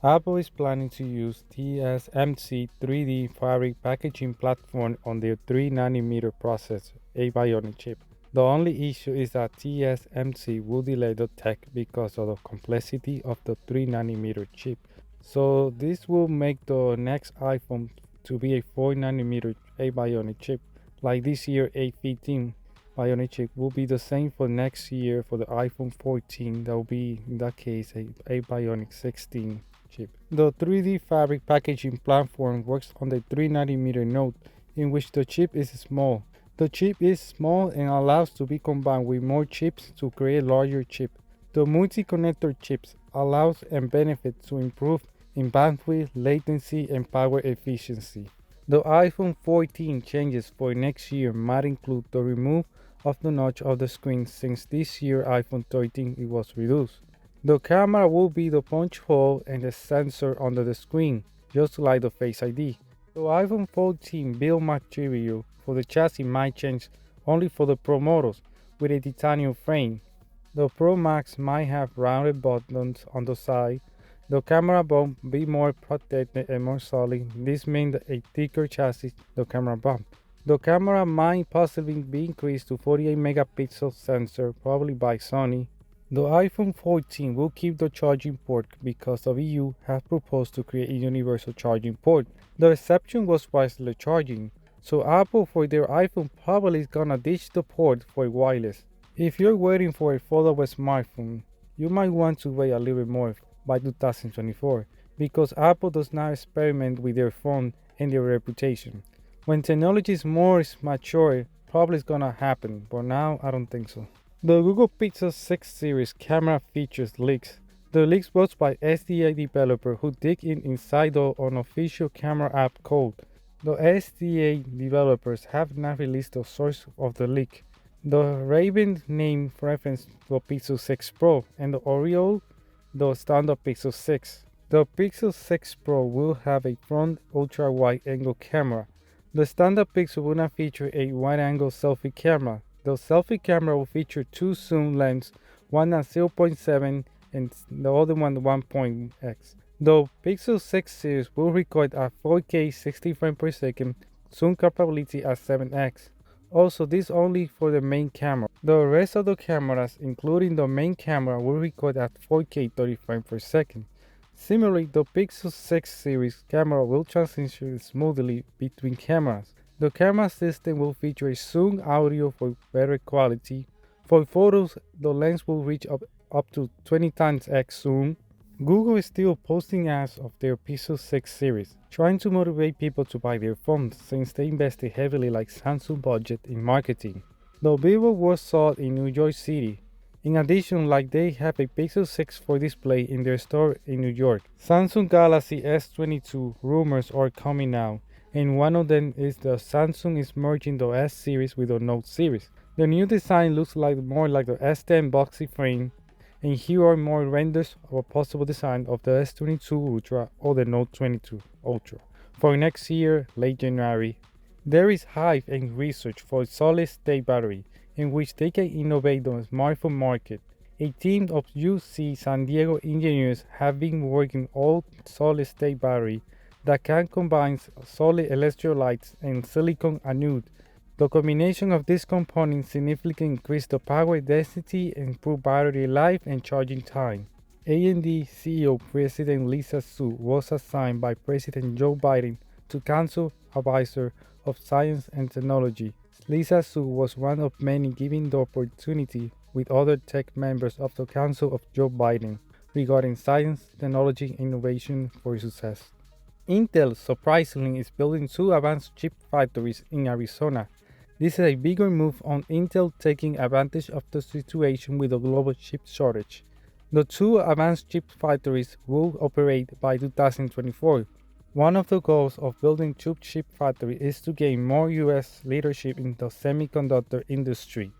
Apple is planning to use TSMC 3D fabric packaging platform on their 3nm processor, a Bionic chip. The only issue is that TSMC will delay the tech because of the complexity of the 3nm chip. So this will make the next iPhone to be a 4nm a Bionic chip. Like this year A15 Bionic chip will be the same for next year for the iPhone 14. That will be in that case a Bionic 16 chip. The 3D fabric packaging platform works on the 3nm node in which the chip is small. The chip is small and allows to be combined with more chips to create larger chip. The multi-connector chips allows and benefits to improve in bandwidth, latency, and power efficiency. The iPhone 14 changes for next year might include the remove of the notch of the screen since this year iPhone 13 it was reduced. The camera will be the punch hole and the sensor under the screen, just like the Face ID. The iPhone 14 build material for the chassis might change only for the Pro models with a titanium frame. The Pro Max might have rounded buttons on the side. The camera won't be more protected and more solid. This means a thicker chassis, the camera bump. The camera might possibly be increased to 48 megapixel sensor, probably by Sony. The iPhone 14 will keep the charging port because the EU has proposed to create a universal charging port. The exception was wireless charging, so Apple for their iPhone probably is gonna ditch the port for wireless. If you're waiting for a foldable smartphone, you might want to wait a little bit more by 2024 because Apple does not experiment with their phone and their reputation. When technology is more mature, probably it's gonna happen, but now I don't think so. The Google Pixel 6 series camera features leaks. The leaks was by SDA developer who dig inside the unofficial camera app code. The SDA developers have not released the source of the leak. The Raven name reference the Pixel 6 Pro and the Oreo the standard Pixel 6. The Pixel 6 Pro will have a front ultra-wide angle camera. The standard Pixel will not feature a wide-angle selfie camera. The selfie camera will feature two zoom lenses, one at 0.7 and the other one 1.x. The Pixel 6 series will record at 4K 60 frames per second, zoom capability at 7x. Also, this only for the main camera. The rest of the cameras, including the main camera, will record at 4K 30 frames per second. Similarly, the Pixel 6 series camera will transition smoothly between cameras. The camera system will feature a zoom audio for better quality. For photos, the lens will reach up to 20 times x zoom. Google is still posting ads of their Pixel 6 series, trying to motivate people to buy their phones since they invested heavily like Samsung budget in marketing. The Vivo was sold in New York City. In addition, like they have a Pixel 6 for display in their store in New York. Samsung Galaxy S22 rumors are coming out, and one of them is the Samsung is merging the S series with the Note series. The new design looks more like the S10 boxy frame, and here are more renders of a possible design of the S22 Ultra or the Note 22 Ultra. For next year, late January, there is hype and research for a solid-state battery in which they can innovate the smartphone market. A team of UC San Diego engineers have been working on solid-state battery that can combine solid electrolytes and silicon anode. The combination of these components significantly increases the power density and improve battery life and charging time. AMD CEO President Lisa Su was assigned by President Joe Biden to Council Advisor of Science and Technology. Lisa Su was one of many given the opportunity with other tech members of the Council of Joe Biden regarding science, technology, and innovation for success. Intel, surprisingly, is building two advanced chip factories in Arizona. This is a bigger move on Intel taking advantage of the situation with a global chip shortage. The two advanced chip factories will operate by 2024. One of the goals of building two chip factory is to gain more US leadership in the semiconductor industry.